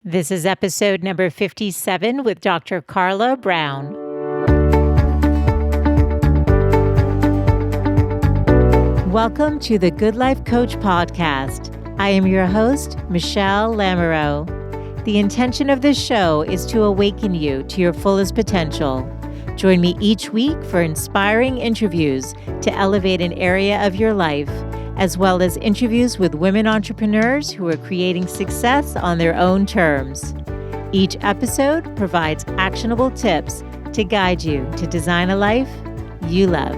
This is episode number 57 with Dr. Carla Brown. Welcome to the Good Life Coach podcast. I am your host, Michelle Lamoureux. The intention of this show is to awaken you to your fullest potential. Join me each week for inspiring interviews to elevate an area of your life, as well as interviews with women entrepreneurs who are creating success on their own terms. Each episode provides actionable tips to guide you to design a life you love.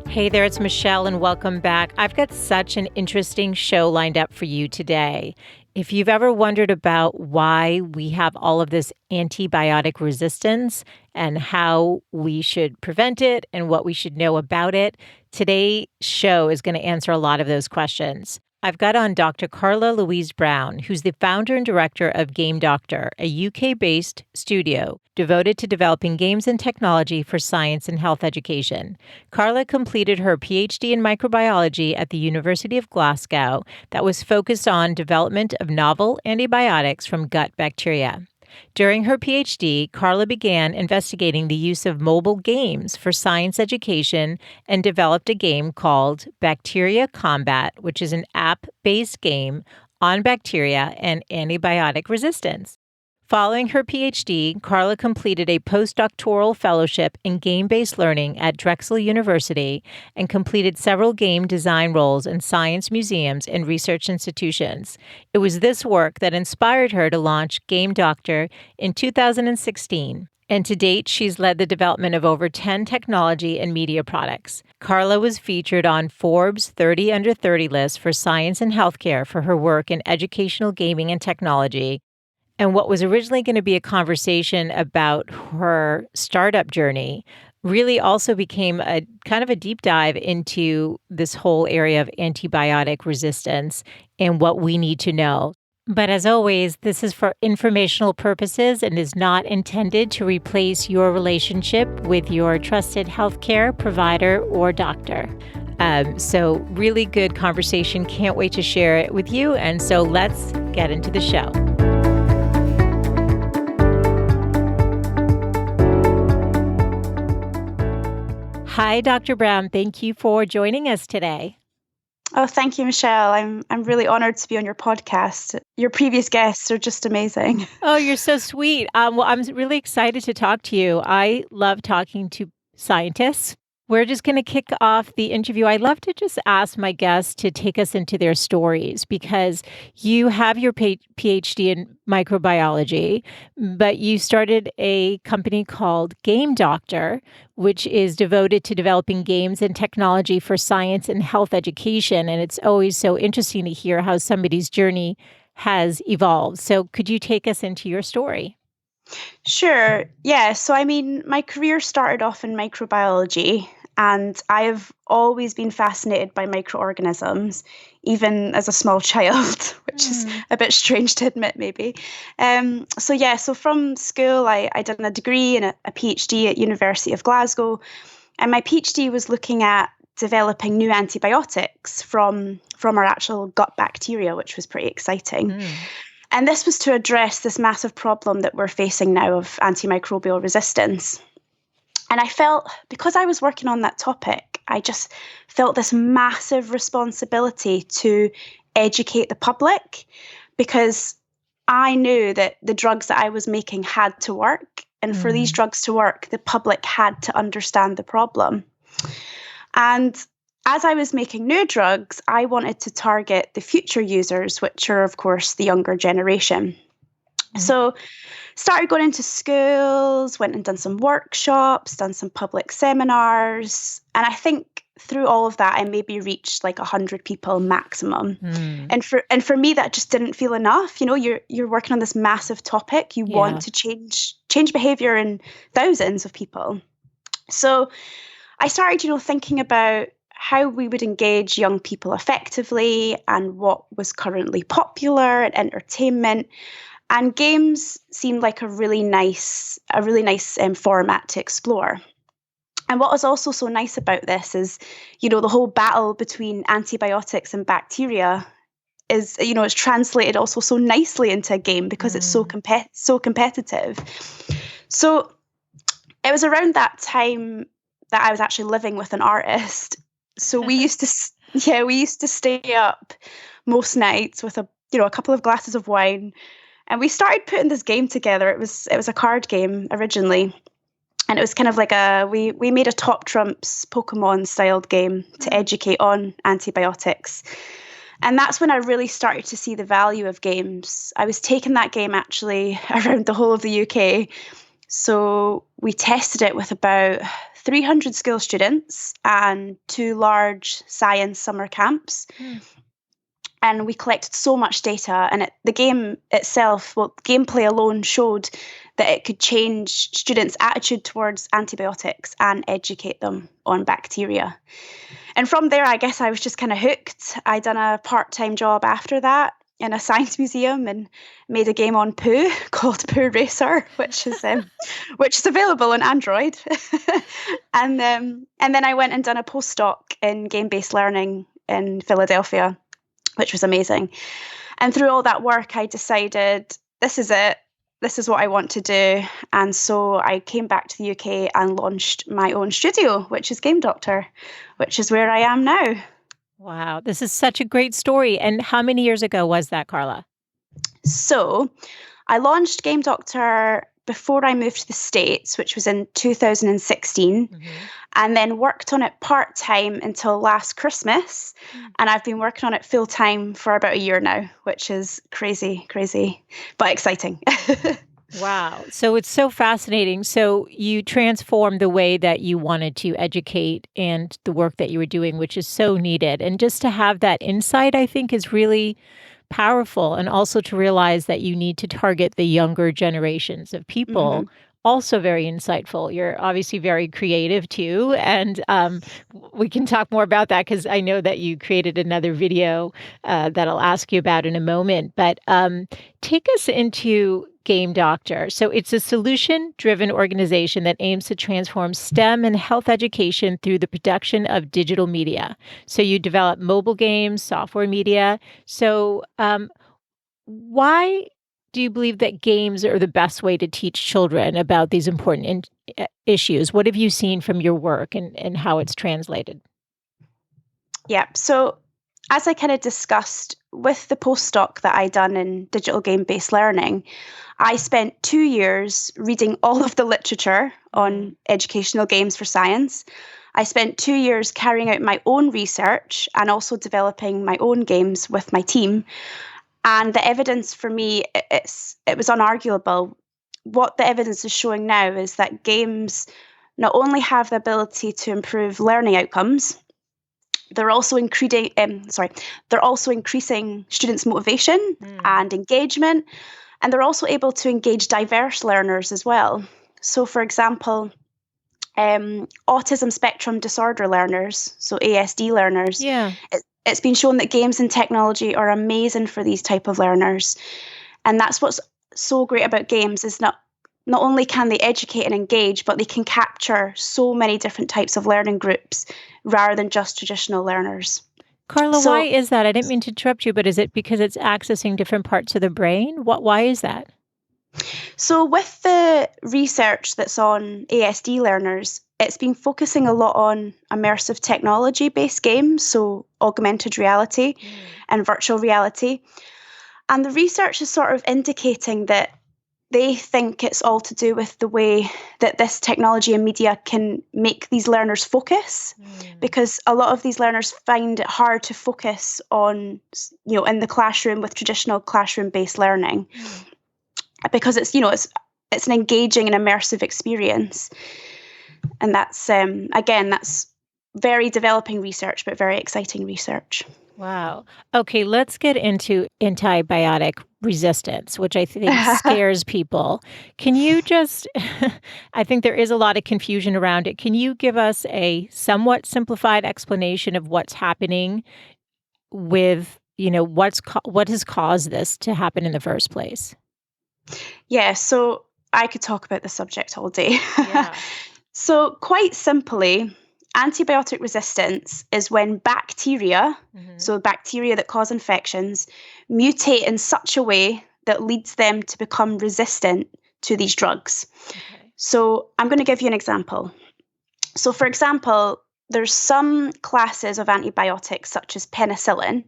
Hey there, it's Michelle, and welcome back. I've got such an interesting show lined up for you today. If you've ever wondered about why we have all of this antibiotic resistance and how we should prevent it and what we should know about it, today's show is going to answer a lot of those questions. I've got on Dr. Carla Louise Brown, who's the founder and director of Game Doctor, a UK-based studio devoted to developing games and technology for science and health education. Carla completed her PhD in microbiology at the University of Glasgow that was focused on development of novel antibiotics from gut bacteria. During her PhD, Carla began investigating the use of mobile games for science education and developed a game called Bacteria Combat, which is an app-based game on bacteria and antibiotic resistance. Following her PhD, Carla completed a postdoctoral fellowship in game-based learning at Drexel University and completed several game design roles in science museums and research institutions. It was this work that inspired her to launch Game Doctor in 2016. And to date, she's led the development of over 10 technology and media products. Carla was featured on Forbes 30 Under 30 list for science and healthcare for her work in educational gaming and technology. And what was originally going to be a conversation about her startup journey really also became a kind of a deep dive into this whole area of antibiotic resistance and what we need to know. But as always, this is for informational purposes and is not intended to replace your relationship with your trusted healthcare provider or doctor. So really good conversation. Can't wait to share it with you. And so let's get into the show. Hi, Dr. Brown. Thank you for joining us today. Oh, thank you, Michelle. I'm really honored to be on your podcast. Your previous guests are just amazing. Oh, you're so sweet. Well, I'm really excited to talk to you. I love talking to scientists. We're just going to kick off the interview. I'd love to just ask my guests to take us into their stories because you have your PhD in microbiology, but you started a company called Game Doctor, which is devoted to developing games and technology for science and health education. And it's always so interesting to hear how somebody's journey has evolved. So could you take us into your story? Sure. Yeah. So, my career started off in microbiology, and I have always been fascinated by microorganisms, even as a small child, which is a bit strange to admit, maybe. So from school, I did a degree and a PhD at University of Glasgow, and my PhD was looking at developing new antibiotics from our actual gut bacteria, which was pretty exciting. And this was to address this massive problem that we're facing now of antimicrobial resistance. And I felt, because I was working on that topic, I just felt this massive responsibility to educate the public, because I knew that the drugs that I was making had to work. And for these drugs to work, the public had to understand the problem. And as I was making new drugs, I wanted to target the future users, which are, of course, the younger generation. So started going into schools, went and done some workshops, done some public seminars. And I think through all of that, I maybe reached like 100 people maximum. And for me, that just didn't feel enough. You know, you're working on this massive topic. You want to change behavior in thousands of people. So I started, thinking about how we would engage young people effectively and what was currently popular and entertainment. And games seemed like a really nice format to explore. And what was also so nice about this is, the whole battle between antibiotics and bacteria is, it's translated also so nicely into a game because it's so competitive. So it was around that time that I was actually living with an artist. So we used to stay up most nights with a couple of glasses of wine, and we started putting this game together. It was a card game originally, and it was kind of like we made a Top Trumps Pokemon styled game to educate on antibiotics. And that's when I really started to see the value of games. I was taking that game actually around the whole of the UK. So we tested it with about 300 school students and 2 large science summer camps. And we collected so much data, and the game itself, gameplay alone showed that it could change students' attitude towards antibiotics and educate them on bacteria. And from there, I guess I was just kind of hooked. I'd done a part-time job after that in a science museum and made a game on poo called Poo Racer, which is available on Android. And then I went and done a postdoc in game-based learning in Philadelphia, which was amazing. And through all that work, I decided, this is it. This is what I want to do. And so I came back to the UK and launched my own studio, which is Game Doctor, which is where I am now. Wow, this is such a great story. And how many years ago was that, Carla? So I launched Game Doctor before I moved to the States, which was in 2016, and then worked on it part-time until last Christmas. And I've been working on it full-time for about a year now, which is crazy, but exciting. Wow. So it's so fascinating. So you transformed the way that you wanted to educate and the work that you were doing, which is so needed. And just to have that insight, I think, is really powerful. And also to realize that you need to target the younger generations of people. Also very insightful. You're obviously very creative too. And we can talk more about that because I know that you created another video that I'll ask you about in a moment. But take us into Game Doctor. So it's a solution-driven organization that aims to transform STEM and health education through the production of digital media. So you develop mobile games, software media. So why do you believe that games are the best way to teach children about these important issues? What have you seen from your work and how it's translated? Yeah. So as I kind of discussed with the postdoc that I done in digital game-based learning, I spent 2 years reading all of the literature on educational games for science. I spent 2 years carrying out my own research and also developing my own games with my team. And the evidence for me, it was unarguable. What the evidence is showing now is that games not only have the ability to improve learning outcomes, they're also increasing students' motivation and engagement, and they're also able to engage diverse learners as well. So, for example, autism spectrum disorder learners, so ASD learners, it's been shown that games and technology are amazing for these type of learners. And that's what's so great about games is not only can they educate and engage, but they can capture so many different types of learning groups rather than just traditional learners. Carla, why is that? I didn't mean to interrupt you, but is it because it's accessing different parts of the brain? Why is that? So with the research that's on ASD learners, it's been focusing a lot on immersive technology-based games, so augmented reality and virtual reality. And the research is sort of indicating that they think it's all to do with the way that this technology and media can make these learners focus, because a lot of these learners find it hard to focus on, in the classroom with traditional classroom-based learning. Because it's an engaging and immersive experience. And that's, again, that's very developing research, but very exciting research. Wow. Okay, let's get into antibiotic resistance, which I think scares people. Can you just, I think there is a lot of confusion around it. Can you give us a somewhat simplified explanation of what's happening with, what has caused this to happen in the first place? Yeah, so I could talk about the subject all day. Yeah. So quite simply, antibiotic resistance is when bacteria, so bacteria that cause infections, mutate in such a way that leads them to become resistant to these drugs. Okay. So I'm going to give you an example. So for example, there's some classes of antibiotics, such as penicillin,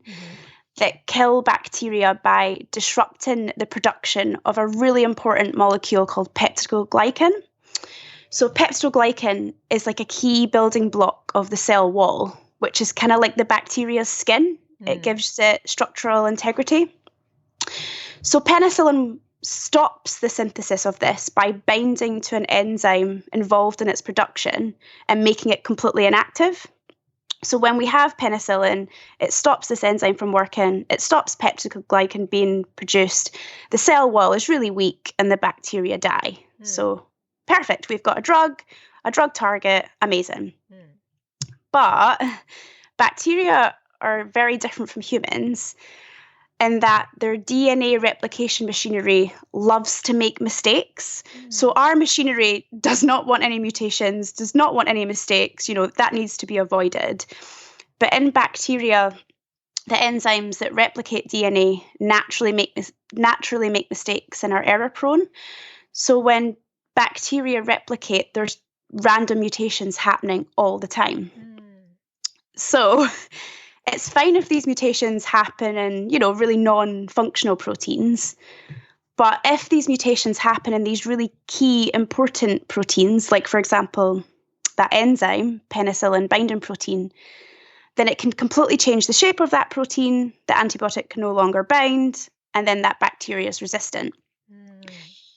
that kill bacteria by disrupting the production of a really important molecule called peptidoglycan. So peptidoglycan is like a key building block of the cell wall, which is kind of like the bacteria's skin. It gives it structural integrity. So penicillin stops the synthesis of this by binding to an enzyme involved in its production and making it completely inactive. So when we have penicillin, it stops this enzyme from working, it stops peptidoglycan being produced, the cell wall is really weak and the bacteria die. So perfect, we've got a drug target, amazing. But bacteria are very different from humans in that their DNA replication machinery loves to make mistakes. So our machinery does not want any mutations, does not want any mistakes, that needs to be avoided. But in bacteria, the enzymes that replicate DNA naturally make mistakes and are error prone. So when bacteria replicate, there's random mutations happening all the time. So it's fine if these mutations happen in, really non-functional proteins. But if these mutations happen in these really key important proteins, like, for example, that enzyme, penicillin binding protein, then it can completely change the shape of that protein, the antibiotic can no longer bind, and then that bacteria is resistant.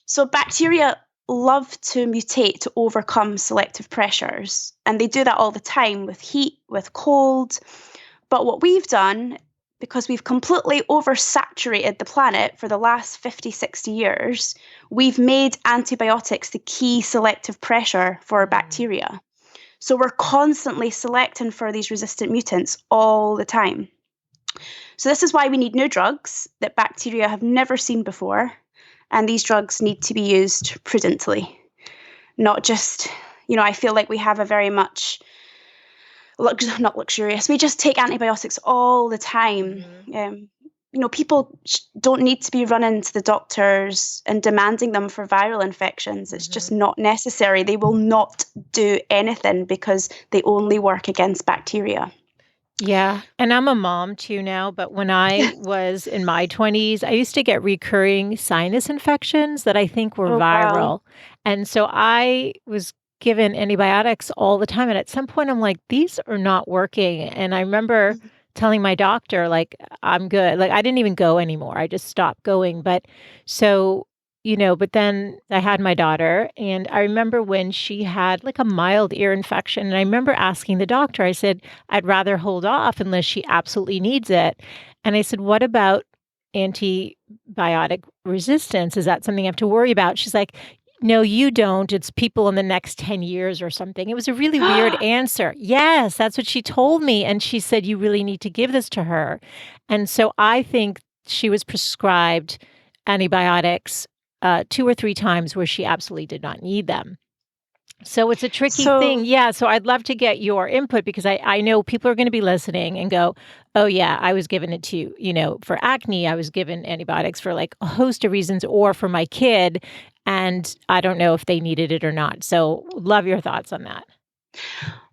So bacteria love to mutate to overcome selective pressures, and they do that all the time with heat, with cold. But what we've done, because we've completely oversaturated the planet for the last 50, 60 years, we've made antibiotics the key selective pressure for bacteria. So we're constantly selecting for these resistant mutants all the time. So this is why we need new drugs that bacteria have never seen before. And these drugs need to be used prudently, not just, I feel like we have a very much not luxurious. We just take antibiotics all the time. People don't need to be running to the doctors and demanding them for viral infections. It's just not necessary. They will not do anything because they only work against bacteria. Yeah. And I'm a mom too now, but when I was in my 20s, I used to get recurring sinus infections that I think were viral. Wow. And so I was given antibiotics all the time. And at some point I'm like, these are not working. And I remember telling my doctor, like, I'm good. Like, I didn't even go anymore. I just stopped going. But so, but then I had my daughter, and I remember when she had like a mild ear infection. And I remember asking the doctor, I said, I'd rather hold off unless she absolutely needs it. And I said, what about antibiotic resistance? Is that something I have to worry about? She's like, no, you don't. It's people in the next 10 years or something. It was a really weird answer. Yes, that's what she told me. And she said, you really need to give this to her. And so I think she was prescribed antibiotics 2 or 3 times where she absolutely did not need them. So it's a tricky thing. Yeah. So I'd love to get your input because I know people are going to be listening and go, oh, yeah, I was given it too. For acne, I was given antibiotics for like a host of reasons, or for my kid. And I don't know if they needed it or not. So love your thoughts on that.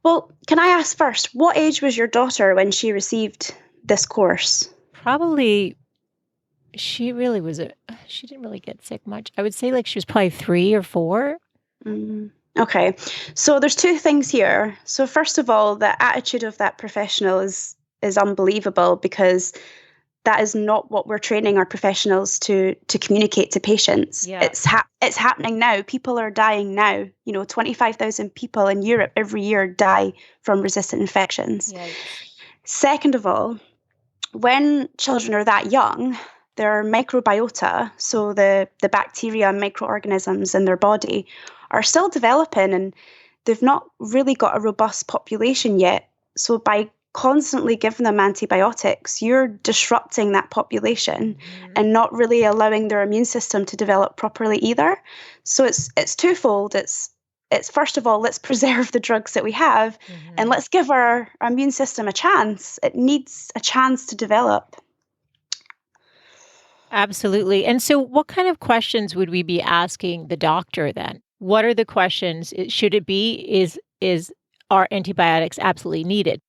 Well, can I ask first, what age was your daughter when she received this course? Probably, she didn't really get sick much. I would say like she was probably 3 or 4. Okay. So there's 2 things here. So first of all, the attitude of that professional is unbelievable, because that is not what we're training our professionals to communicate to patients. Yeah. It's happening now. People are dying now. 25,000 people in Europe every year die from resistant infections. Yikes. Second of all, when children are that young, their microbiota, so the bacteria and microorganisms in their body, are still developing, and they've not really got a robust population yet. So by constantly giving them antibiotics, you're disrupting that population and not really allowing their immune system to develop properly either. So it's twofold. It's it's first of all, let's preserve the drugs that we have and let's give our immune system a chance. It needs a chance to develop. Absolutely. And so what kind of questions would we be asking the doctor then? What are the questions? Should it be is are antibiotics absolutely needed?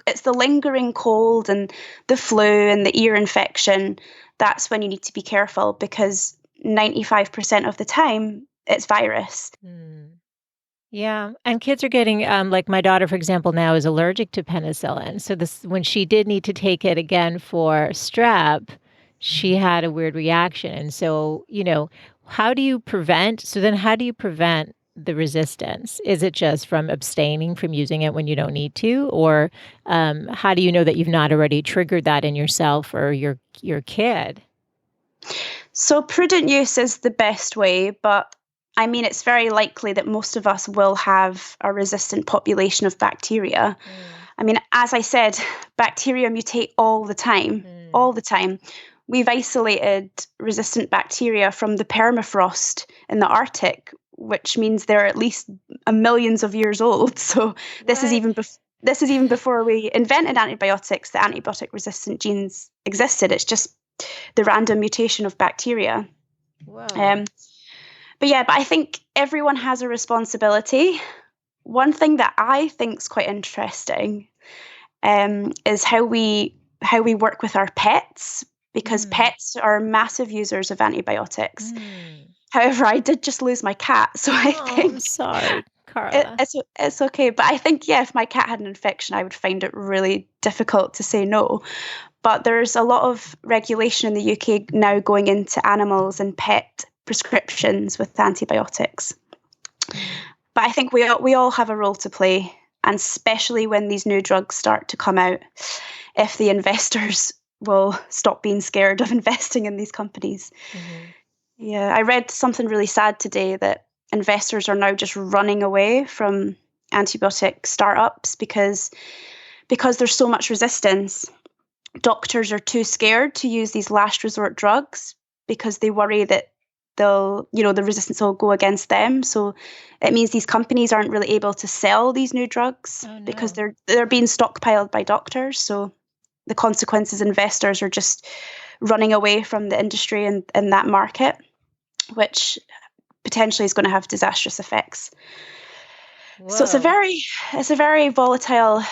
It's the lingering cold and the flu and the ear infection. That's when you need to be careful because 95% of the time it's virus. Yeah, and kids are getting like my daughter, for example, now is allergic to penicillin. So this when she did need to take it again for strep, she had a weird reaction. And so, how do you prevent? So then how do you prevent the resistance? Is it just from abstaining from using it when you don't need to? Or how do you know that you've not already triggered that in yourself or your kid? So prudent use is the best way, but I mean, it's very likely that most of us will have a resistant population of bacteria. I mean, as I said, bacteria mutate all the time, all the time. We've isolated resistant bacteria from the permafrost in the Arctic, which means they're at least millions of years old. So this is even this is even before we invented antibiotics. The antibiotic resistant genes existed. It's just the random mutation of bacteria. Whoa. But I think everyone has a responsibility. One thing that I think is quite interesting is how we work with our pets, because pets are massive users of antibiotics. However, I did just lose my cat, so I think I'm sorry, Carla. it's okay. But I think, if my cat had an infection, I would find it really difficult to say no. But there's a lot of regulation in the UK now going into animals and pet prescriptions with antibiotics. But I think we all have a role to play, and especially when these new drugs start to come out, if the investors will stop being scared of investing in these companies. Yeah, I read something really sad today that investors are now just running away from antibiotic startups because there's so much resistance. Doctors are too scared to use these last resort drugs because they worry that the resistance will go against them. So it means these companies aren't really able to sell these new drugs because they're being stockpiled by doctors. So the consequences, investors are just running away from the industry and that market, which potentially is going to have disastrous effects. Whoa. So it's a very volatile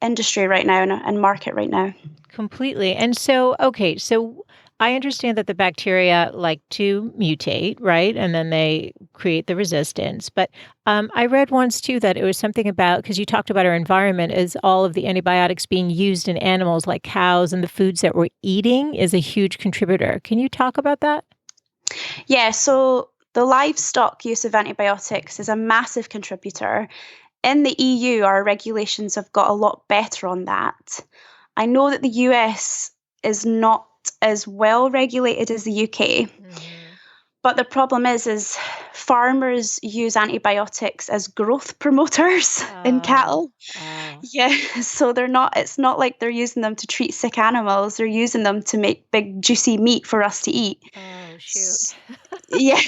industry right now and market right now. Completely. And so, okay, so I understand that the bacteria like to mutate, right? And then they create the resistance. But I read once too that it was something about, because you talked about our environment, is all of the antibiotics being used in animals like cows and the foods that we're eating is a huge contributor. Can you talk about that? Yeah, so the livestock use of antibiotics is a massive contributor. In the EU, our regulations have got a lot better on that. I know that the US is not as well regulated as the UK. But the problem is farmers use antibiotics as growth promoters in cattle. Yeah, so it's not like they're using them to treat sick animals. They're using them to make big, juicy meat for us to eat. Oh, shoot. Yeah,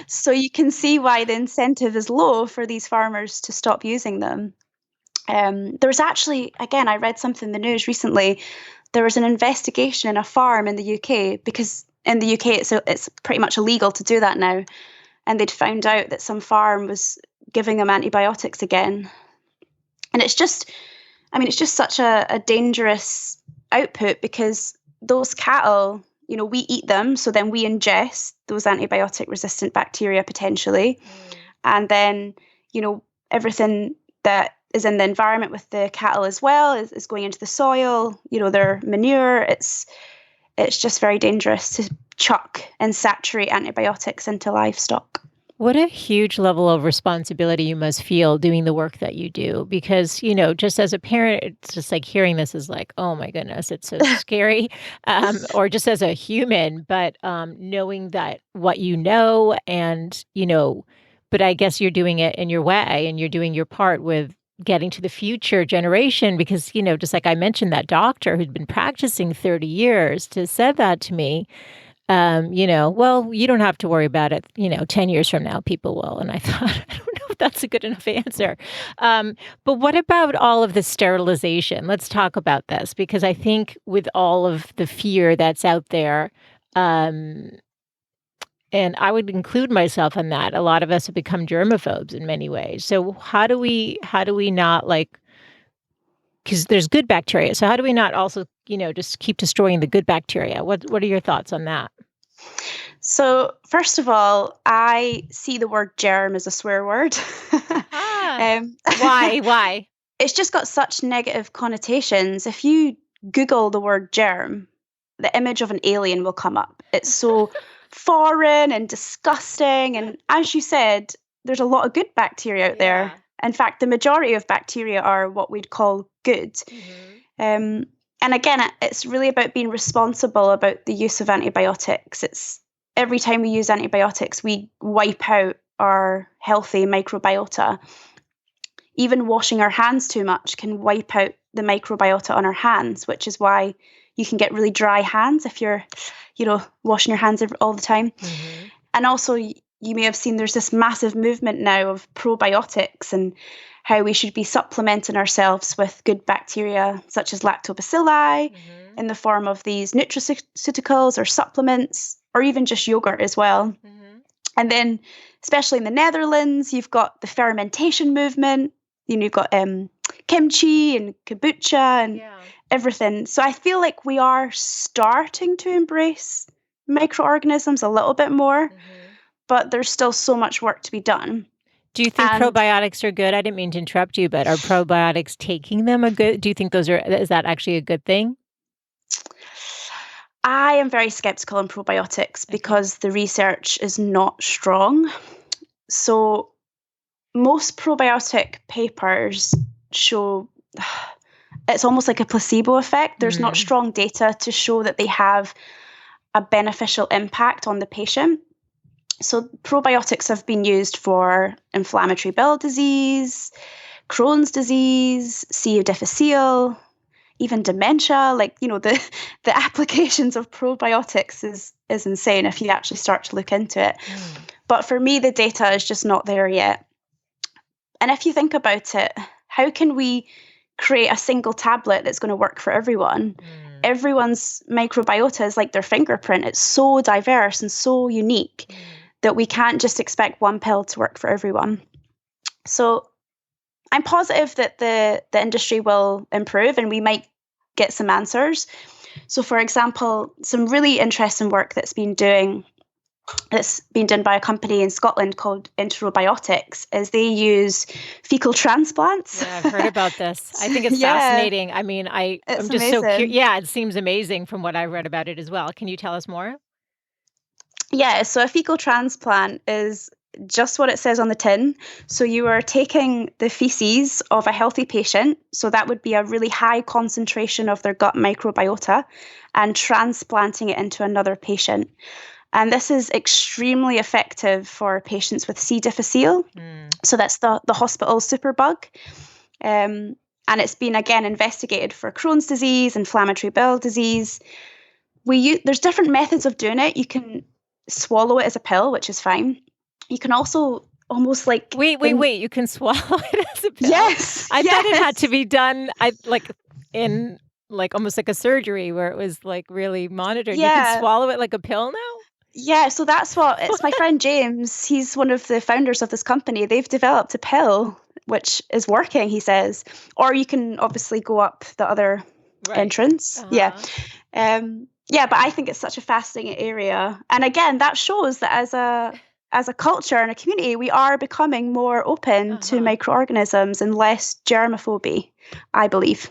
so you can see why the incentive is low for these farmers to stop using them. There's actually, again, I read something in the news recently. There was an investigation in a farm in the UK because in the UK it's pretty much illegal to do that now, and they'd found out that some farm was giving them antibiotics again, and it's just such a dangerous output because those cattle, we eat them, so then we ingest those antibiotic resistant bacteria potentially, and then everything that is in the environment with the cattle as well is going into the soil, their manure. It's just very dangerous to chuck and saturate antibiotics into livestock. What a huge level of responsibility you must feel doing the work that you do. Because, just as a parent, it's just like hearing this is like, oh my goodness, it's so scary. Or just as a human, but knowing that what and, but I guess you're doing it in your way and you're doing your part with getting to the future generation because, just like I mentioned, that doctor who'd been practicing 30 years said that to me, well, you don't have to worry about it. 10 years from now, people will. And I thought, I don't know That's a good enough answer. But what about all of the sterilization? Let's talk about this, because I think with all of the fear that's out there, um, and I would include myself in that, a lot of us have become germaphobes in many ways. So how do we not like, because there's good bacteria. So how do we not also, just keep destroying the good bacteria? What are your thoughts on that? So, first of all, I see the word germ as a swear word. Ah, um, why? Why? it's just got such negative connotations. If you Google the word germ, the image of an alien will come up. It's so foreign and disgusting. And as you said, there's a lot of good bacteria out there. Yeah. In fact, the majority of bacteria are what we'd call good. Mhm. Um, and again, it's really about being responsible about the use of antibiotics. It's every time we use antibiotics, we wipe out our healthy microbiota. Even washing our hands too much can wipe out the microbiota on our hands, which is why you can get really dry hands if you're, washing your hands all the time. Mhm. And also, you may have seen there's this massive movement now of probiotics and how we should be supplementing ourselves with good bacteria such as lactobacilli Mhm. in the form of these nutraceuticals or supplements, or even just yogurt as well. Mhm. And then, especially in the Netherlands, you've got the fermentation movement. You've got kimchi and kombucha and Yeah. everything. So I feel like we are starting to embrace microorganisms a little bit more, Mhm. but there's still so much work to be done. Do you think And probiotics are good? I didn't mean to interrupt you, but are probiotics taking them a good? Do you think is that actually a good thing? I am very skeptical on probiotics Okay. because the research is not strong. So most probiotic papers show it's almost like a placebo effect. There's not Mm. strong data to show that they have a beneficial impact on the patient. So probiotics have been used for inflammatory bowel disease, Crohn's disease, C. difficile, even dementia. Like, the applications of probiotics is insane if you actually start to look into it. Mm. But for me, the data is just not there yet. And if you think about it, how can we create a single tablet that's going to work for everyone? Mm. Everyone's microbiota is like their fingerprint. It's so diverse and so unique Mm. that we can't just expect one pill to work for everyone. So I'm positive that the industry will improve and we might get some answers. So, for example, some really interesting work that's been done by a company in Scotland called Probiotics is they use fecal transplants. Yeah, I've heard about this. I think it's Yeah, fascinating. I mean, I'm it's just so curious. amazing. Yeah, it seems amazing from what I read about it as well. Can you tell us more? Yeah, so a fecal transplant is just what it says on the tin. So you are taking the feces of a healthy patient, so that would be a really high concentration of their gut microbiota, and transplanting it into another patient. And this is extremely effective for patients with C. difficile. Mm. So that's the hospital superbug. And it's been again investigated for Crohn's disease, inflammatory bowel disease. There's different methods of doing it. You can swallow it as a pill, which is fine. You can also almost like Wait, wait, wait. You can swallow it as a pill? yes, I thought it had to yes, be done in like almost like a surgery where it was like really monitored. You can yeah. swallow it like a pill now? Yeah, so that's what it's my friend James. He's one of the founders of this company. They've developed a pill which is working, he says. Or you can obviously go up the other Right. entrance. Yeah. Uh-huh. Yeah, but I think it's such a fascinating area. And again, that shows that as a culture and a community, we are becoming more open to Uh-huh. microorganisms and less germophobia, I believe.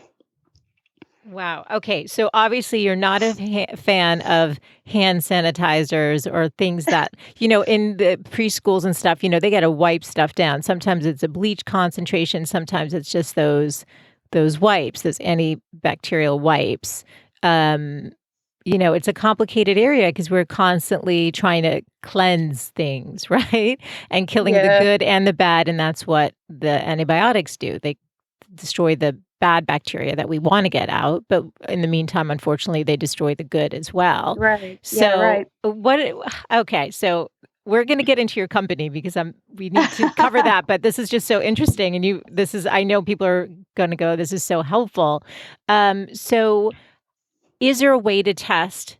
Wow. Okay. So obviously, you're not a fan of hand sanitizers or things that, in the preschools and stuff, they got to wipe stuff down. Sometimes it's a bleach concentration. Sometimes it's just those wipes, those antibacterial wipes. Um, it's a complicated area because we're constantly trying to cleanse things, right? And killing the Yeah. good and the bad. And that's what the antibiotics do. They destroy the bad bacteria that we want to get out, but in the meantime, unfortunately, they destroy the good as well. Right. Yeah, So, right. what okay, so we're going to get into your company because we need to cover that. But this is just so interesting, and I know people are going to go, this is so helpful. So, is there a way to test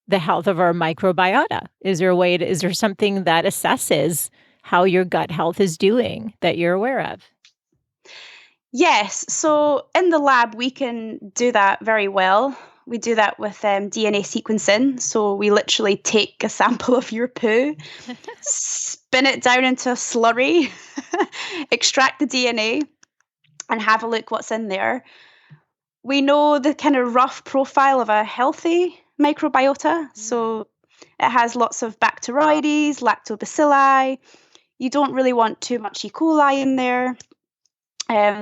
the health of our microbiota? Is there something that assesses how your gut health is doing that you're aware of? Yes. So in the lab, we can do that very well. We do that with DNA sequencing. So we literally take a sample of your poo, spin it down into a slurry, extract the DNA, and have a look what's in there. We know the kind of rough profile of a healthy microbiota. So it has lots of Bacteroides, lactobacilli. You don't really want too much E. coli in there.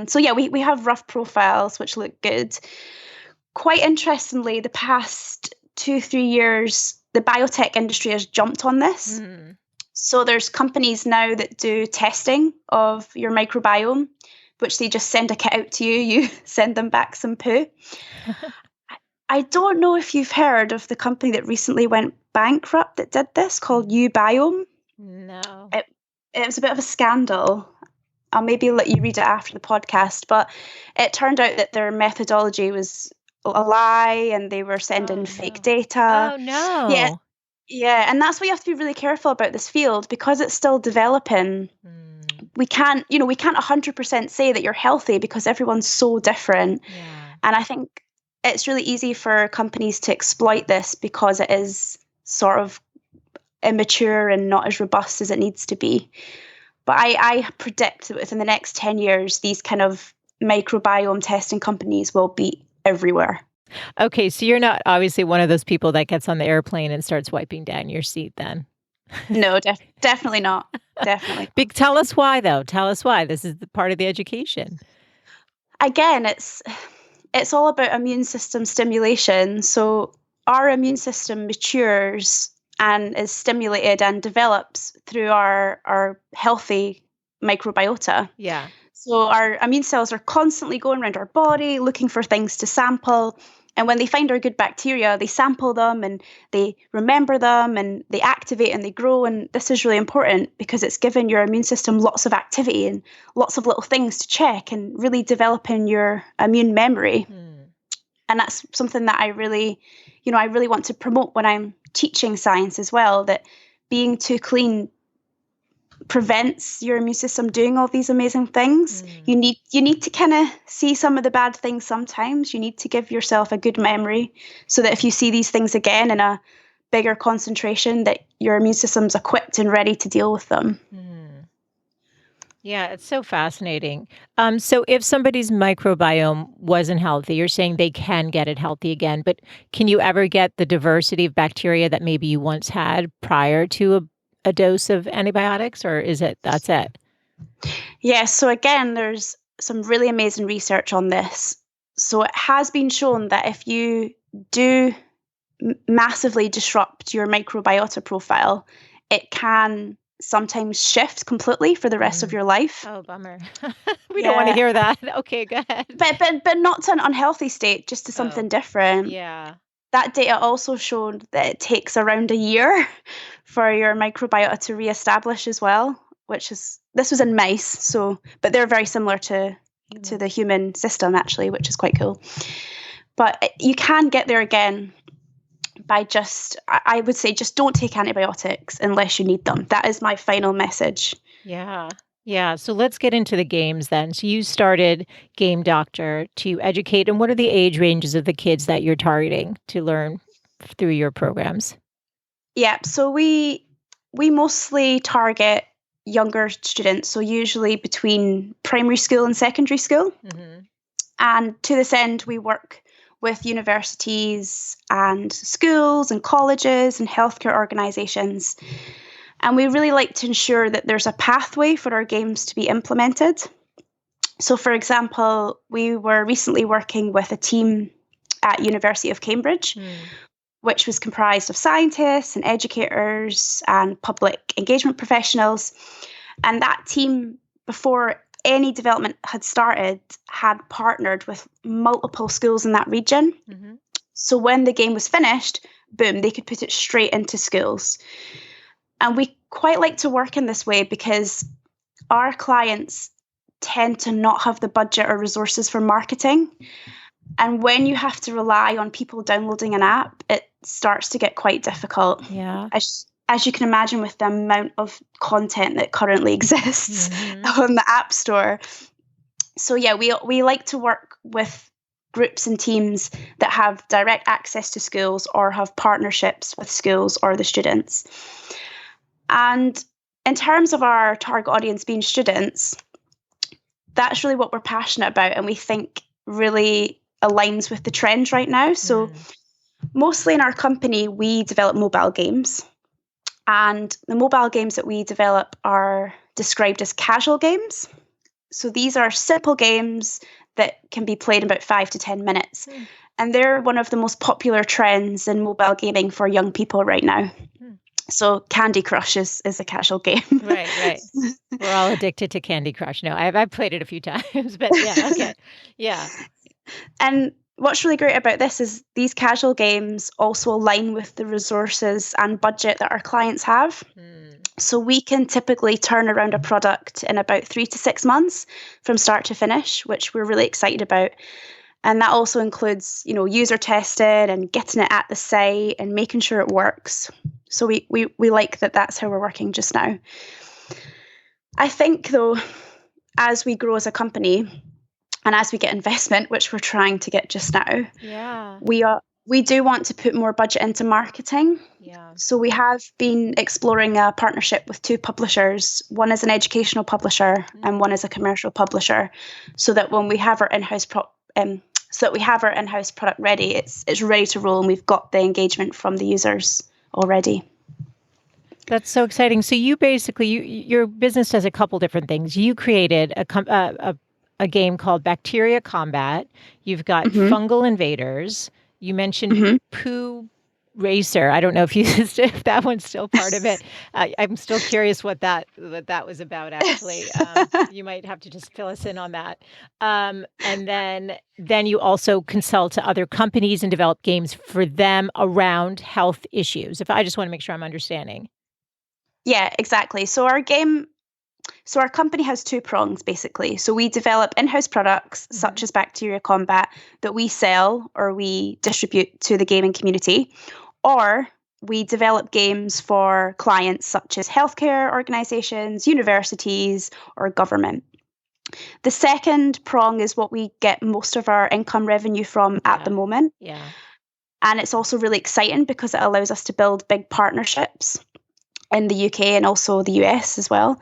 So yeah, we have rough profiles which look good. Quite interestingly, the past 2-3 years, the biotech industry has jumped on this. So there's companies now that do testing of your microbiome, which they just send a kit out to you. You send them back some poo. I don't know if you've heard of the company that recently went bankrupt that did this, called Ubiome. No. It was a bit of a scandal. I'll maybe let you read it after the podcast, but it turned out that their methodology was a lie and they were sending fake data. Oh, no. Yeah. And that's why you have to be really careful about this field because it's still developing. We can't 100% say that you're healthy because everyone's so different. Yeah. And I think it's really easy for companies to exploit this because it is sort of immature and not as robust as it needs to be. But I predict that within the next 10 years, these kind of microbiome testing companies will be everywhere. Okay, so you're not obviously one of those people that gets on the airplane and starts wiping down your seat then. No, definitely not. Definitely. Tell us why, though. Tell us why. This is the part of the education. Again, it's all about immune system stimulation. So our immune system matures and is stimulated and develops through our healthy microbiota. Yeah. So our immune cells are constantly going around our body looking for things to sample. And when they find our good bacteria, they sample them and they remember them and they activate and they grow. And this is really important because it's giving your immune system lots of activity and lots of little things to check and really developing your immune memory. And that's something that I really want to promote when I'm teaching science as well, that being too clean prevents your immune system doing all these amazing things. You need to kind of see some of the bad things sometimes. You need to give yourself a good memory so that if you see these things again in a bigger concentration, that your immune system's equipped and ready to deal with them. Yeah, it's so fascinating. So if somebody's microbiome wasn't healthy, you're saying they can get it healthy again, but can you ever get the diversity of bacteria that maybe you once had prior to a dose of antibiotics, or that's it? Yeah, so again, there's some really amazing research on this. So it has been shown that if you do massively disrupt your microbiota profile, it can sometimes shift completely for the rest of your life. Oh, bummer. We don't want to hear that. Okay, go ahead. But not to an unhealthy state, just to something different. Yeah. That data also showed that it takes around a year for your microbiota to reestablish as well, this was in mice, but they're very similar to the human system actually, which is quite cool. But you can get there again by I would say just don't take antibiotics unless you need them. That is my final message. Yeah. Yeah. So let's get into the games then. So you started Game Doctor to educate. And what are the age ranges of the kids that you're targeting to learn through your programs? Yeah. So we mostly target younger students. So usually between primary school and secondary school. And to this end, we work with universities and schools and colleges and healthcare organizations. And we really like to ensure that there's a pathway for our games to be implemented. So, for example, we were recently working with a team at University of Cambridge, which was comprised of scientists and educators and public engagement professionals. And that team, before any development had started, had partnered with multiple schools in that region. So when the game was finished, boom, they could put it straight into schools. And we quite like to work in this way because our clients tend to not have the budget or resources for marketing. And when you have to rely on people downloading an app, it starts to get quite difficult. Yeah. As you can imagine, with the amount of content that currently exists on the App Store. So yeah, we like to work with groups and teams that have direct access to schools or have partnerships with schools or the students. And in terms of our target audience being students, that's really what we're passionate about and we think really aligns with the trends right now. So mostly in our company, we develop mobile games. And the mobile games that we develop are described as casual games. So these are simple games that can be played in about 5 to 10 minutes. And they're one of the most popular trends in mobile gaming for young people right now. So Candy Crush is a casual game. Right. We're all addicted to Candy Crush. No, I've played it a few times, but yeah, okay. Yeah. And what's really great about this is these casual games also align with the resources and budget that our clients have. So we can typically turn around a product in about 3 to 6 months from start to finish, which we're really excited about. And that also includes, user testing and getting it at the site and making sure it works. So we like that that's how we're working just now. I think, though, as we grow as a company and as we get investment, which we're trying to get just now, we do want to put more budget into marketing. So we have been exploring a partnership with 2 publishers. One is an educational publisher and one is a commercial publisher, so that when we have our in-house product ready, it's ready to roll and we've got the engagement from the users already. That's so exciting. So you basically, your business does a couple different things. You created a game called Bacteria Combat. You've got Fungal Invaders. You mentioned Poo Racer. I don't know if that one's still part of it. I'm still curious what that was about. Actually, you might have to just fill us in on that. And then you also consult to other companies and develop games for them around health issues. I just want to make sure I'm understanding. Yeah, exactly. So our company has 2 prongs, basically. So we develop in-house products such as Bacteria Combat that we sell or we distribute to the gaming community, or we develop games for clients such as healthcare organizations, universities, or government. The second prong is what we get most of our income revenue from at the moment. Yeah. And it's also really exciting because it allows us to build big partnerships in the UK and also the US as well.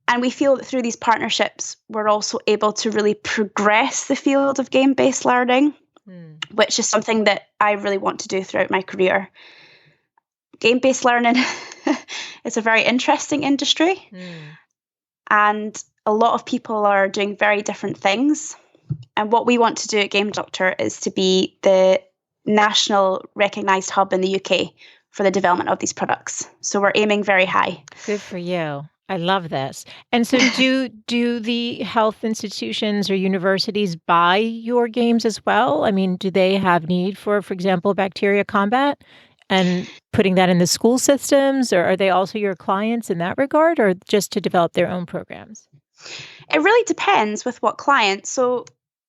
And we feel that through these partnerships, we're also able to really progress the field of game-based learning, which is something that I really want to do throughout my career. Game-based learning is a very interesting industry, and a lot of people are doing very different things. And what we want to do at Game Doctor is to be the national recognised hub in the UK for the development of these products. So we're aiming very high. Good for you. I love this. And so do the health institutions or universities buy your games as well? I mean, do they have need for example, Bacteria Combat and putting that in the school systems, or are they also your clients in that regard, or just to develop their own programs? It really depends with what clients. So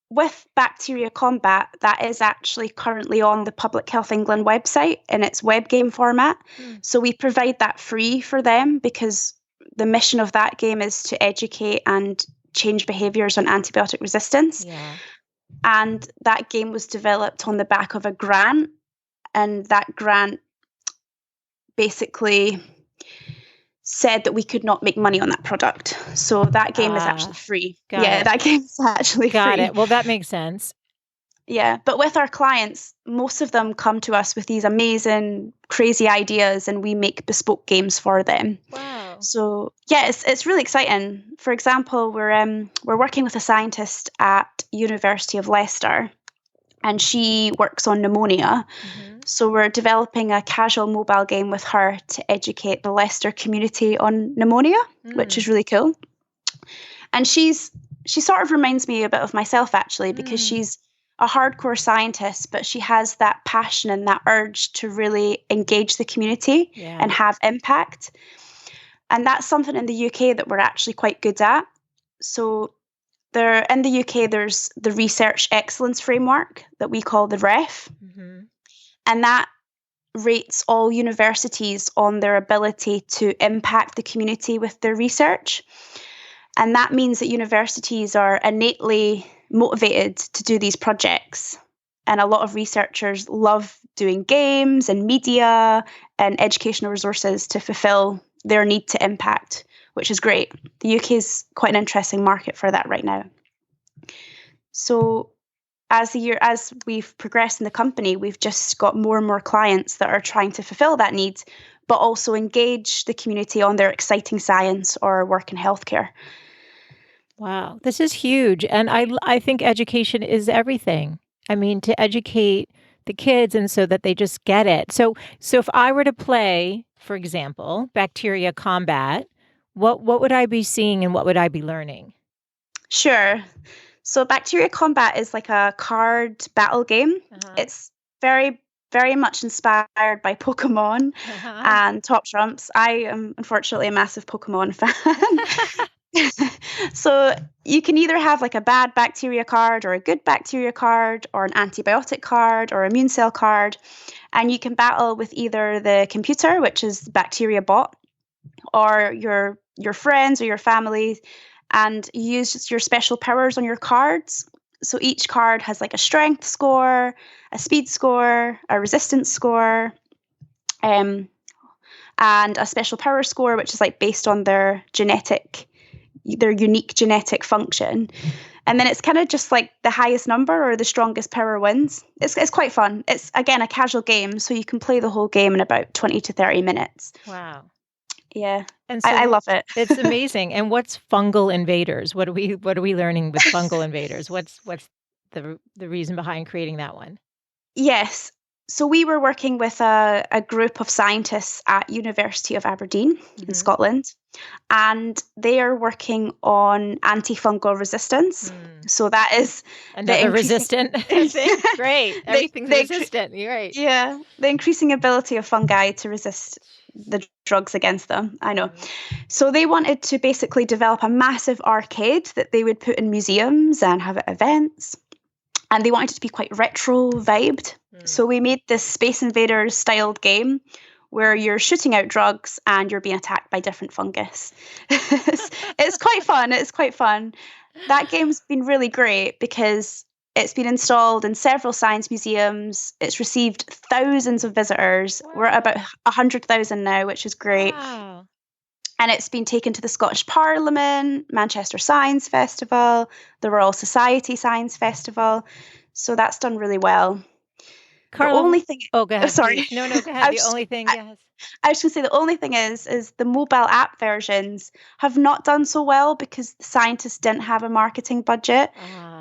with Bacteria Combat, that is actually currently on the Public Health England website in its web game format. So we provide that free for them because the mission of that game is to educate and change behaviours on antibiotic resistance. And that game was developed on the back of a grant. And that grant basically said that we could not make money on that product. So that game is actually free. That game is actually free. Got it. Well, that makes sense. Yeah, but with our clients, most of them come to us with these amazing, crazy ideas, and we make bespoke games for them. Wow. So yeah, it's really exciting. For example, we're working with a scientist at University of Leicester, and she works on pneumonia. So we're developing a casual mobile game with her to educate the Leicester community on pneumonia, which is really cool. And she sort of reminds me a bit of myself, actually, because she's a hardcore scientist, but she has that passion and that urge to really engage the community and have impact. And that's something in the UK that we're actually quite good at. So there in the UK, there's the Research Excellence Framework that we call the REF. Mm-hmm. And that rates all universities on their ability to impact the community with their research. And that means that universities are innately motivated to do these projects. And a lot of researchers love doing games and media and educational resources to fulfill their need to impact, which is great. The UK is quite an interesting market for that right now. So as we've progressed in the company, we've just got more and more clients that are trying to fulfill that need, but also engage the community on their exciting science or work in healthcare. Wow, this is huge. And I think education is everything. I mean, to educate the kids and so that they just get it. So if I were to play, for example, Bacteria Combat, what would I be seeing and what would I be learning? Sure. So Bacteria Combat is like a card battle game. It's very, very much inspired by Pokemon and Top Trumps. I am unfortunately a massive Pokemon fan. So you can either have like a bad bacteria card or a good bacteria card or an antibiotic card or immune cell card. And you can battle with either the computer, which is the bacteria bot, or your friends or your family, and use your special powers on your cards. So each card has like a strength score, a speed score, a resistance score, and a special power score, which is like based on their unique genetic function. And then it's kind of just like the highest number or the strongest power wins. It's quite fun. It's, again, a casual game, so you can play the whole game in about 20 to 30 minutes. Wow. Yeah. And so I love it. It's amazing. And what's Fungal Invaders? What are we learning with Fungal Invaders? What's the reason behind creating that one? Yes. So we were working with a group of scientists at University of Aberdeen in Scotland, and they are working on antifungal resistance. So that is another resistant thing. Great. Everything's resistant. You're right. Yeah. The increasing ability of fungi to resist the drugs against them. I know. So they wanted to basically develop a massive arcade that they would put in museums and have at events. And they wanted it to be quite retro vibed. So we made this Space Invaders styled game where you're shooting out drugs and you're being attacked by different fungus. It's quite fun. It's quite fun. That game's been really great because it's been installed in several science museums. It's received thousands of visitors. Wow. We're at about 100,000 now, which is great. Wow. And it's been taken to the Scottish Parliament, Manchester Science Festival, the Royal Society Science Festival. So that's done really well. Carla, the only thing. Oh, go ahead. Sorry. Please. No, go ahead. The only thing, yes. I was going to say the only thing is the mobile app versions have not done so well because the scientists didn't have a marketing budget.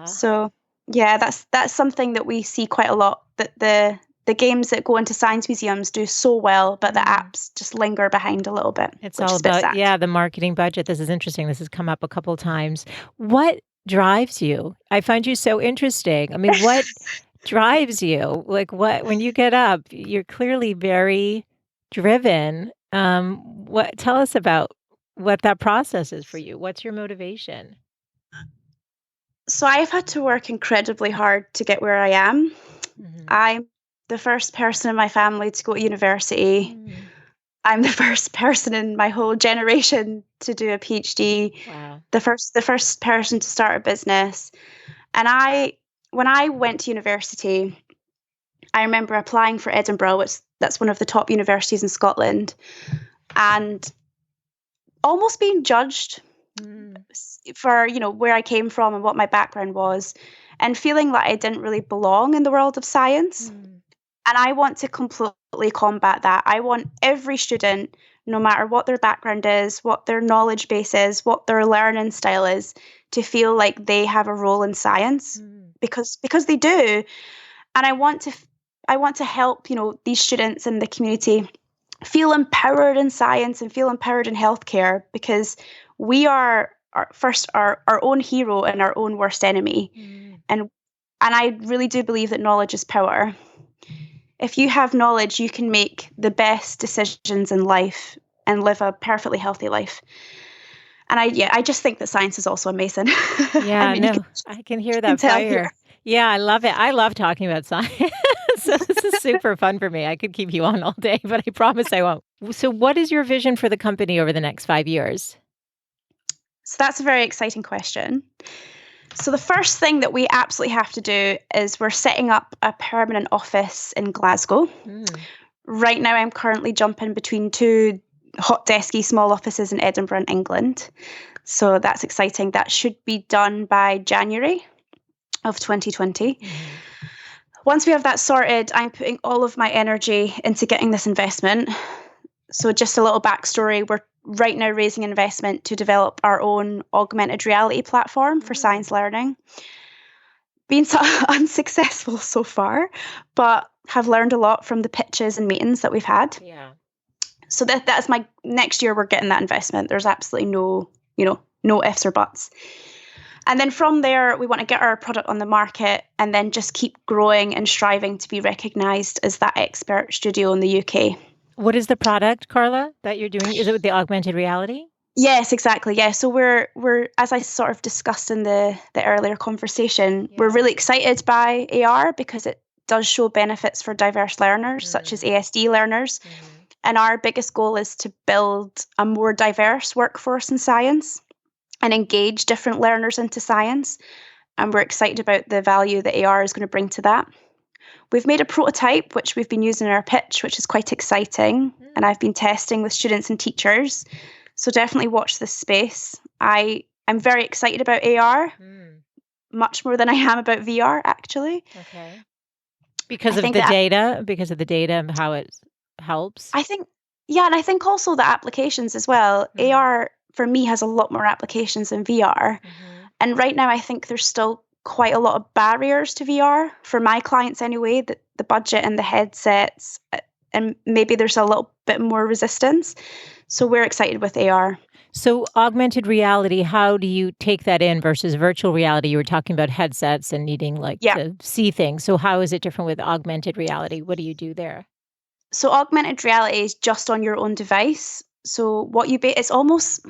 So yeah, that's something that we see quite a lot. That the games that go into science museums do so well, but the apps just linger behind a little bit. It's all about the marketing budget. This is interesting. This has come up a couple of times. What drives you? I find you so interesting. I mean, what drives you? Like when you get up, you're clearly very driven. Tell us about what that process is for you. What's your motivation? So I've had to work incredibly hard to get where I am. I'm the first person in my family to go to university. I'm the first person in my whole generation to do a PhD. Wow. The first person to start a business. And when I went to university, I remember applying for Edinburgh, that's one of the top universities in Scotland, and almost being judged for, where I came from and what my background was, and feeling like I didn't really belong in the world of science. And I want to completely combat that. I want every student, no matter what their background is, what their knowledge base is, what their learning style is, to feel like they have a role in science because they do. And I want to help, these students in the community feel empowered in science and feel empowered in healthcare, because we are our own hero and our own worst enemy. And And I really do believe that knowledge is power. If you have knowledge, you can make the best decisions in life and live a perfectly healthy life. And I just think that science is also amazing. Yeah, no, I can hear You can that tell here. fire. Yeah, I love it. I love talking about science. So this is super fun for me. I could keep you on all day, but I promise I won't. So what is your vision for the company over the next 5 years? So that's a very exciting question. So the first thing that we absolutely have to do is we're setting up a permanent office in Glasgow. Mm. Right now, I'm currently jumping between two hot desky small offices in Edinburgh and England. So that's exciting. That should be done by January of 2020. Mm-hmm. Once we have that sorted, I'm putting all of my energy into getting this investment. So just a little backstory, we're right now raising investment to develop our own augmented reality platform for science learning. Been so unsuccessful so far, but have learned a lot from the pitches and meetings that we've had. Yeah. So that's my next year we're getting that investment. There's absolutely no ifs or buts. And then from there, we want to get our product on the market and then just keep growing and striving to be recognized as that expert studio in the UK. What is the product, Carla, that you're doing? Is it with the augmented reality? Yes, exactly. Yeah. So we're as I sort of discussed in the earlier conversation, we're really excited by AR because it does show benefits for diverse learners, such as ASD learners. And our biggest goal is to build a more diverse workforce in science and engage different learners into science. And we're excited about the value that AR is going to bring to that. We've made a prototype, which we've been using in our pitch, which is quite exciting. And I've been testing with students and teachers. So definitely watch this space. I'm very excited about AR, much more than I am about VR, actually. Okay. Because of the data and how it helps? I think, yeah, and I think also the applications as well. AR, for me, has a lot more applications than VR. And right now, I think there's still quite a lot of barriers to VR for my clients anyway, the budget and the headsets, and maybe there's a little bit more resistance. So we're excited with AR. So augmented reality, how do you take that in versus virtual reality? You were talking about headsets and needing to see things. So how is it different with augmented reality? What do you do there? So augmented reality is just on your own device. So what you almost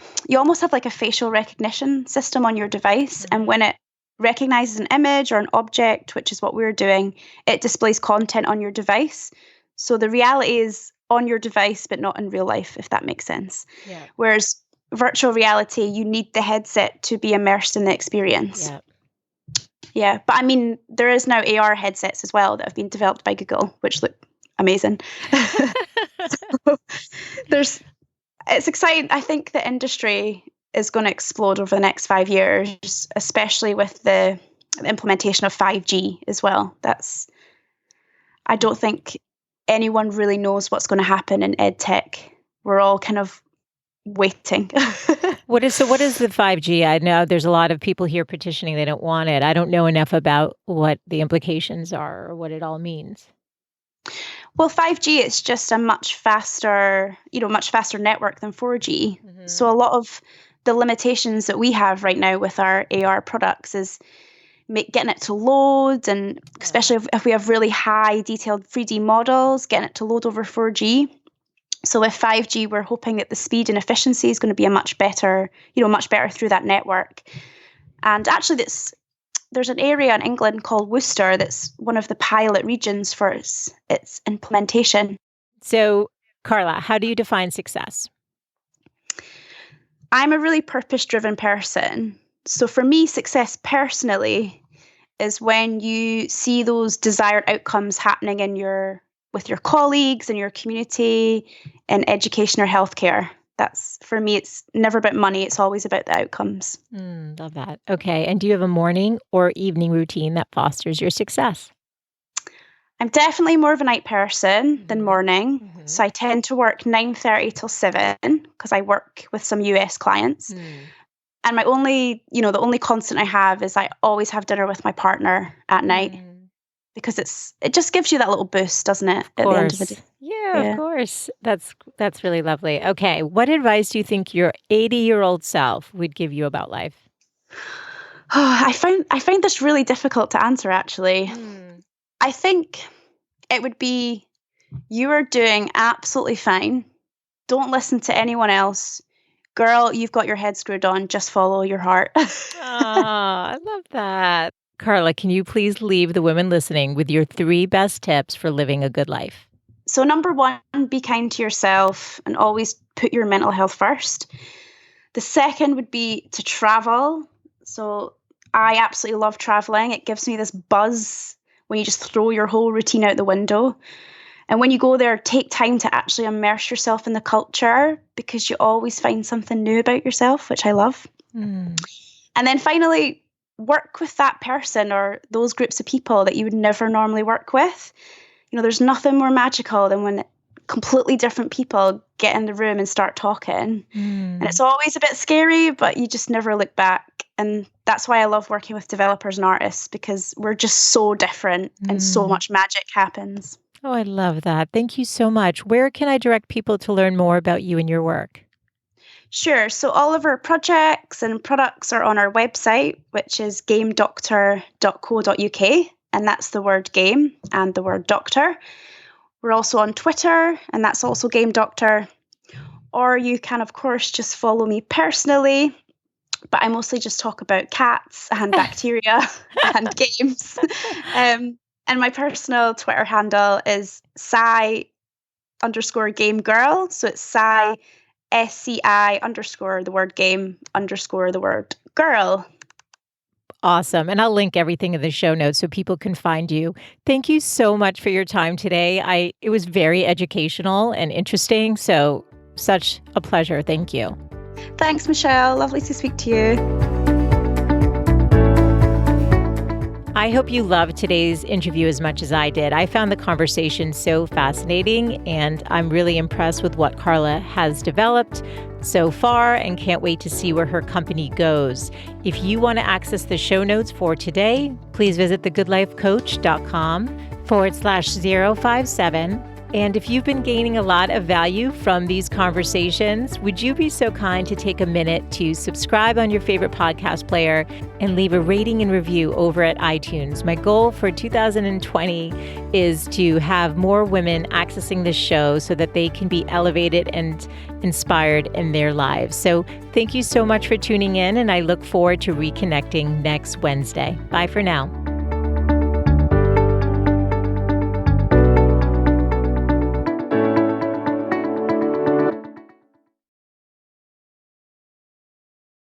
have like a facial recognition system on your device, and when it recognizes an image or an object, which is what we're doing, it displays content on your device. So the reality is on your device, but not in real life, if that makes sense. Yeah. Whereas virtual reality, you need the headset to be immersed in the experience. Yeah. Yeah, but I mean, there is now AR headsets as well that have been developed by Google, which look amazing. It's exciting. I think the industry is going to explode over the next 5 years, especially with the implementation of 5G as well. I don't think anyone really knows what's going to happen in ed tech. We're all kind of waiting. What is the 5G? I know there's a lot of people here petitioning they don't want it. I don't know enough about what the implications are or what it all means. Well, 5G is just a much faster network than 4G. So a lot of the limitations that we have right now with our AR products is getting it to load, and especially if we have really high detailed 3D models, getting it to load over 4G. So with 5G, we're hoping that the speed and efficiency is going to be much better through that network. And actually, there's an area in England called Worcester that's one of the pilot regions for its implementation. So, Carla, how do you define success? I'm a really purpose-driven person. So for me, success personally is when you see those desired outcomes happening with your colleagues and your community in education or healthcare. For me, it's never about money. It's always about the outcomes. Love that. Okay. And do you have a morning or evening routine that fosters your success? I'm definitely more of a night person than morning. So I tend to work 9:30 till 7 because I work with some US clients. And the only constant I have is I always have dinner with my partner at night. Because it just gives you that little boost, doesn't it? At the end of the day. Yeah, of course. That's really lovely. Okay. What advice do you think your 80-year-old self would give you about life? I find this really difficult to answer, actually. I think it would be, you are doing absolutely fine. Don't listen to anyone else. Girl, you've got your head screwed on. Just follow your heart. I love that. Carla, can you please leave the women listening with your 3 best tips for living a good life? So number 1, be kind to yourself and always put your mental health first. The second would be to travel. So I absolutely love traveling. It gives me this buzz when you just throw your whole routine out the window. And when you go there, take time to actually immerse yourself in the culture, because you always find something new about yourself, which I love. And then finally, work with that person or those groups of people that you would never normally work with. There's nothing more magical than when completely different people get in the room and start talking. And it's always a bit scary, but you just never look back. And that's why I love working with developers and artists, because we're just so different and so much magic happens. Oh, I love that. Thank you so much. Where can I direct people to learn more about you and your work? Sure. So all of our projects and products are on our website, which is gamedoctor.co.uk. And that's the word game and the word doctor. We're also on Twitter, and that's also Game Doctor. Or you can, of course, just follow me personally. But I mostly just talk about cats and bacteria and games. And my personal Twitter handle is Sci_game_girl. So it's Sci, SCI_ the word game _ the word girl. Awesome. And I'll link everything in the show notes so people can find you. Thank you so much for your time today. It was very educational and interesting. So such a pleasure. Thank you. Thanks, Michelle. Lovely to speak to you. I hope you loved today's interview as much as I did. I found the conversation so fascinating, and I'm really impressed with what Carla has developed so far and can't wait to see where her company goes. If you want to access the show notes for today, please visit thegoodlifecoach.com/057. And if you've been gaining a lot of value from these conversations, would you be so kind to take a minute to subscribe on your favorite podcast player and leave a rating and review over at iTunes? My goal for 2020 is to have more women accessing this show so that they can be elevated and inspired in their lives. So thank you so much for tuning in, and I look forward to reconnecting next Wednesday. Bye for now.